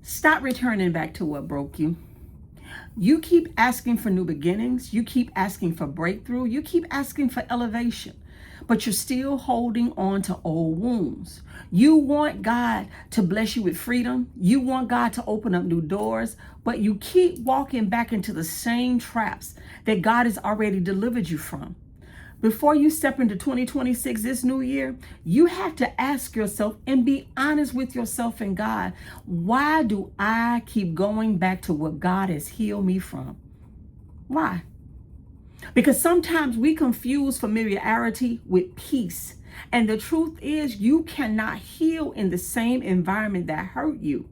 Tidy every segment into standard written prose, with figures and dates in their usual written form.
Stop returning back to what broke you. You keep asking for new beginnings. You keep asking for breakthrough. You keep asking for elevation, but you're still holding on to old wounds. You want God to bless you with freedom. You want God to open up new doors, but you keep walking back into the same traps that God has already delivered you from. Before you step into 2026, this new year, you have to ask yourself and be honest with yourself and God. Why do I keep going back to what God has healed me from? Why? Because sometimes we confuse familiarity with peace. And the truth is, you cannot heal in the same environment that hurt you.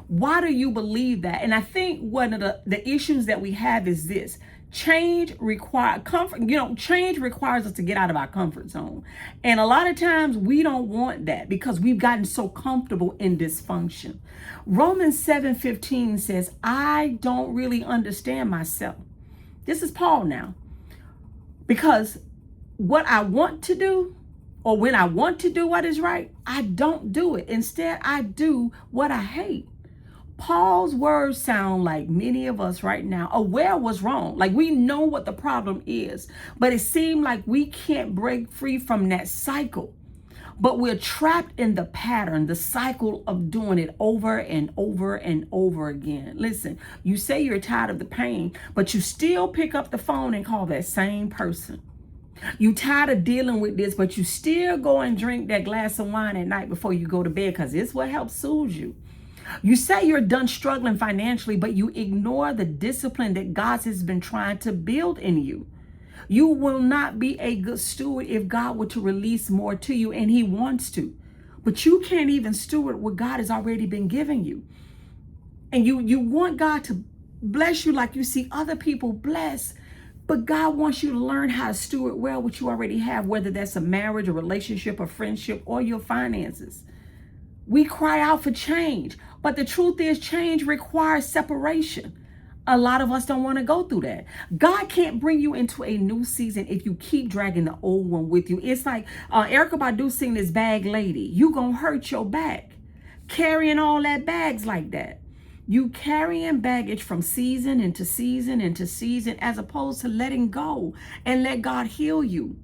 Why do you believe that? And I think one of the issues that we have is this. Change requires comfort. Change requires us to get out of our comfort zone. And a lot of times we don't want that because we've gotten so comfortable in dysfunction. Romans 7:15 says, I don't really understand myself. This is Paul now. Because what I want to do, or when I want to do what is right, I don't do it. Instead, I do what I hate. Paul's words sound like many of us right now aware what's wrong. Like we know what the problem is, but it seemed like we can't break free from that cycle. But we're trapped in the pattern, the cycle of doing it over and over and over again. Listen, you say you're tired of the pain, but you still pick up the phone and call that same person. You tired of dealing with this, but you still go and drink that glass of wine at night before you go to bed because it's what helps soothe you. You say you're done struggling financially, but you ignore the discipline that God has been trying to build in you. You will not be a good steward if God were to release more to you, and he wants to. But you can't even steward what God has already been giving you. And you want God to bless you like you see other people bless, but God wants you to learn how to steward well what you already have, whether that's a marriage, a relationship, a friendship, or your finances. We cry out for change, but the truth is change requires separation. A lot of us don't want to go through that. God can't bring you into a new season if you keep dragging the old one with you. It's like Erykah Badu sing this Bag Lady. You gonna hurt your back carrying all that bags like that. You carrying baggage from season into season into season, as opposed to letting go and let God heal you.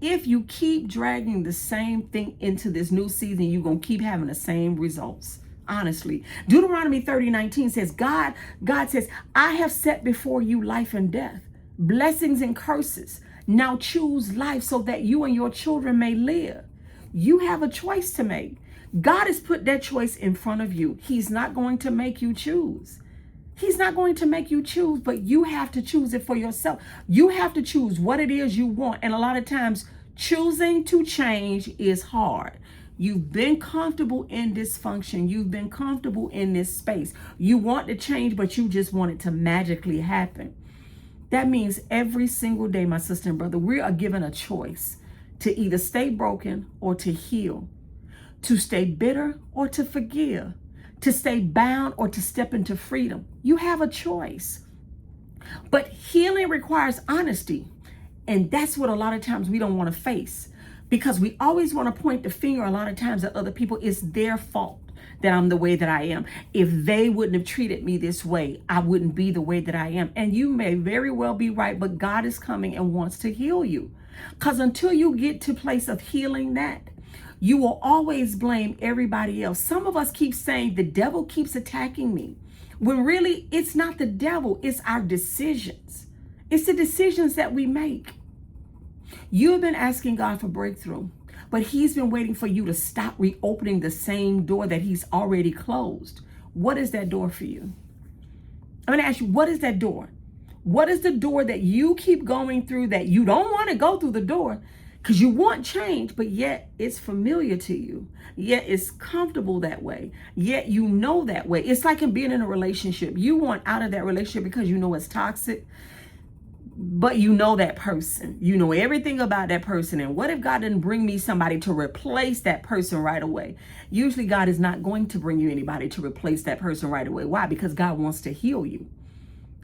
If you keep dragging the same thing into this new season, you're going to keep having the same results. Honestly, Deuteronomy 30:19 says, God says, I have set before you life and death, blessings and curses. Now choose life so that you and your children may live. You have a choice to make. God has put that choice in front of you. He's not going to make you choose. He's not going to make you choose, but you have to choose it for yourself. You have to choose what it is you want. And a lot of times choosing to change is hard. You've been comfortable in dysfunction. You've been comfortable in this space. You want to change, but you just want it to magically happen. That means every single day, my sister and brother, we are given a choice to either stay broken or to heal, to stay bitter or to forgive, to stay bound or to step into freedom. You have a choice. But healing requires honesty. And that's what a lot of times we don't want to face, because we always want to point the finger a lot of times at other people. It's their fault that I'm the way that I am. If they wouldn't have treated me this way, I wouldn't be the way that I am. And you may very well be right, but God is coming and wants to heal you. Because until you get to a place of healing that, you will always blame everybody else. Some of us keep saying the devil keeps attacking me, when really it's not the devil, it's our decisions. It's the decisions that we make. You have been asking God for breakthrough, but he's been waiting for you to stop reopening the same door that he's already closed. What is that door for you? I'm going to ask you, what is that door? What is the door that you keep going through that you don't want to go through the door? Because you want change, but yet it's familiar to you. Yet it's comfortable that way. Yet you know that way. It's like in being in a relationship. You want out of that relationship because you know it's toxic, but you know that person. You know everything about that person. And what if God didn't bring me somebody to replace that person right away? Usually God is not going to bring you anybody to replace that person right away. Why? Because God wants to heal you.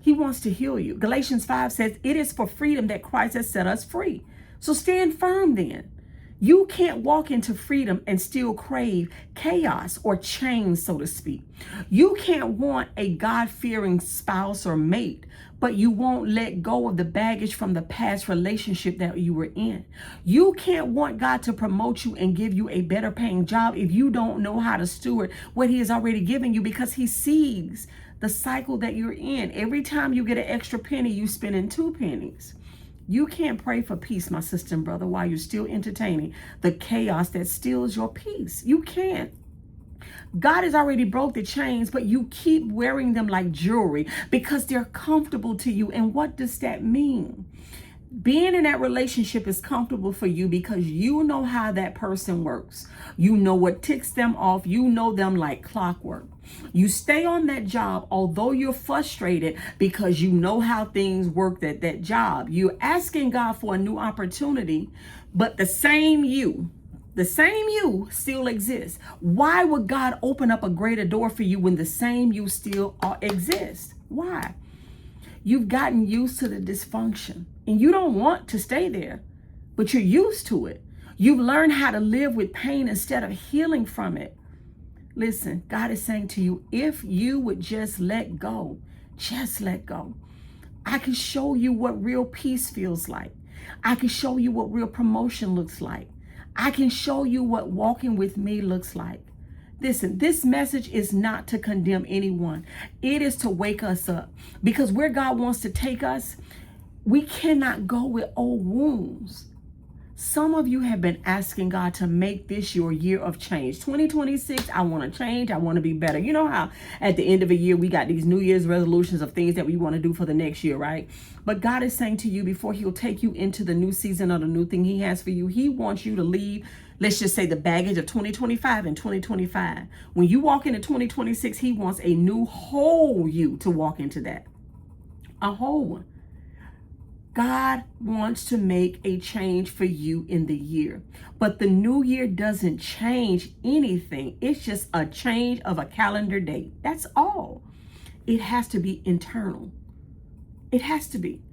He wants to heal you. Galatians 5 says, it is for freedom that Christ has set us free. So stand firm then. You can't walk into freedom and still crave chaos or change, so to speak. You can't want a God-fearing spouse or mate, but you won't let go of the baggage from the past relationship that you were in. You can't want God to promote you and give you a better paying job if you don't know how to steward what he has already given you, because he sees the cycle that you're in. Every time you get an extra penny, you spend in 2 pennies. You can't pray for peace, my sister and brother, while you're still entertaining the chaos that steals your peace. You can't. God has already broke the chains, but you keep wearing them like jewelry because they're comfortable to you. And what does that mean? Being in that relationship is comfortable for you because you know how that person works. You know what ticks them off. You know them like clockwork. You stay on that job, although you're frustrated, because you know how things work at that job. You're asking God for a new opportunity, but the same you still exists. Why would God open up a greater door for you when the same you still exists? Why? You've gotten used to the dysfunction and you don't want to stay there, but you're used to it. You've learned how to live with pain instead of healing from it. Listen, God is saying to you, if you would just let go, I can show you what real peace feels like. I can show you what real promotion looks like. I can show you what walking with me looks like. Listen, this message is not to condemn anyone. It is to wake us up, because where God wants to take us, we cannot go with old wounds. Some of you have been asking God to make this your year of change. 2026, I want to change. I want to be better. You know how at the end of a year, we got these New Year's resolutions of things that we want to do for the next year, right? But God is saying to you, before he'll take you into the new season or the new thing he has for you, he wants you to leave, let's just say, the baggage of 2025 and 2025. When you walk into 2026, he wants a new whole you to walk into that. A whole one. God wants to make a change for you in the year, but the new year doesn't change anything. It's just a change of a calendar date. That's all. It has to be internal. It has to be.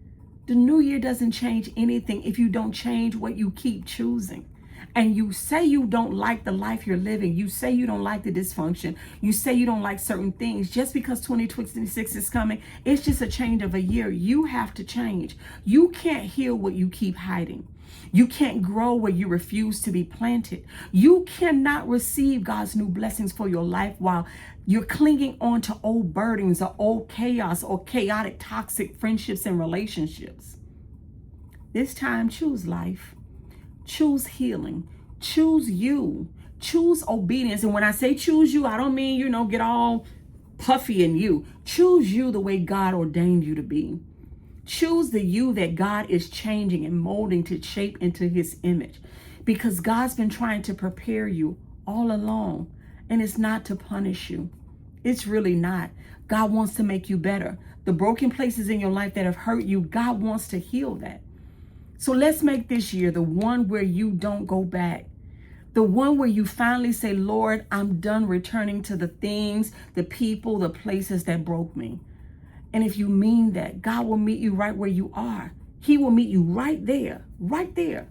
The new year doesn't change anything if you don't change what you keep choosing. And you say you don't like the life you're living. You say you don't like the dysfunction. You say you don't like certain things. Just because 2026 is coming, it's just a change of a year. You have to change. You can't heal what you keep hiding. You can't grow where you refuse to be planted. You cannot receive God's new blessings for your life while you're clinging on to old burdens or old chaos or chaotic, toxic friendships and relationships. This time, choose life. Choose healing. Choose you. Choose obedience. And when I say choose you, I don't mean, get all puffy in you. Choose you the way God ordained you to be. Choose the you that God is changing and molding to shape into his image. Because God's been trying to prepare you all along. And it's not to punish you. It's really not. God wants to make you better. The broken places in your life that have hurt you, God wants to heal that. So let's make this year the one where you don't go back. The one where you finally say, Lord, I'm done returning to the things, the people, the places that broke me. And if you mean that, God will meet you right where you are. He will meet you right there, right there.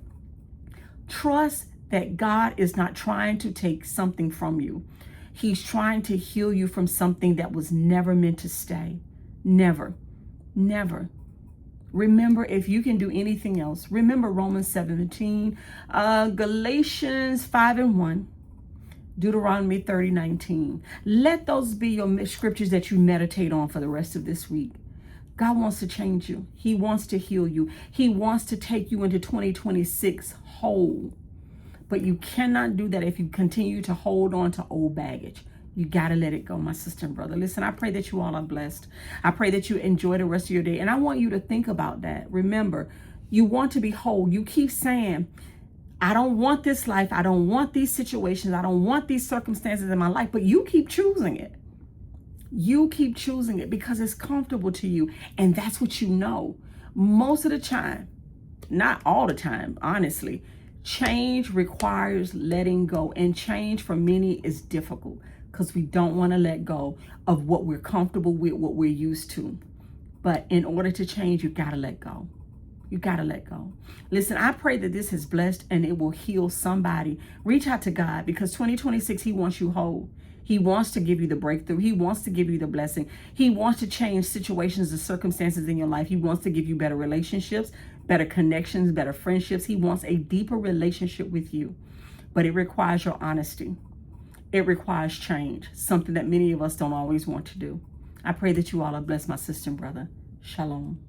Trust that God is not trying to take something from you. He's trying to heal you from something that was never meant to stay. Never, never. Remember, if you can do anything else, remember Romans 17, Galatians 5:1, Deuteronomy 30:19. Let those be your scriptures that you meditate on for the rest of this week. God wants to change you. He wants to heal you. He wants to take you into 2026 whole. But you cannot do that if you continue to hold on to old baggage. You got to let it go, my sister and brother. Listen, I pray that you all are blessed. I pray that you enjoy the rest of your day. And I want you to think about that. Remember, you want to be whole. You keep saying, I don't want this life. I don't want these situations. I don't want these circumstances in my life. But you keep choosing it. You keep choosing it because it's comfortable to you. And that's what you know. Most of the time, not all the time, honestly, change requires letting go. And change for many is difficult, because we don't want to let go of what we're comfortable with, what we're used to. But in order to change, you got to let go. You got to let go. Listen, I pray that this is blessed and it will heal somebody. Reach out to God, because 2026, he wants you whole. He wants to give you the breakthrough. He wants to give you the blessing. He wants to change situations and circumstances in your life. He wants to give you better relationships, better connections, better friendships. He wants a deeper relationship with you. But it requires your honesty. It requires change, something that many of us don't always want to do. I pray that you all are blessed, my sister and brother. Shalom.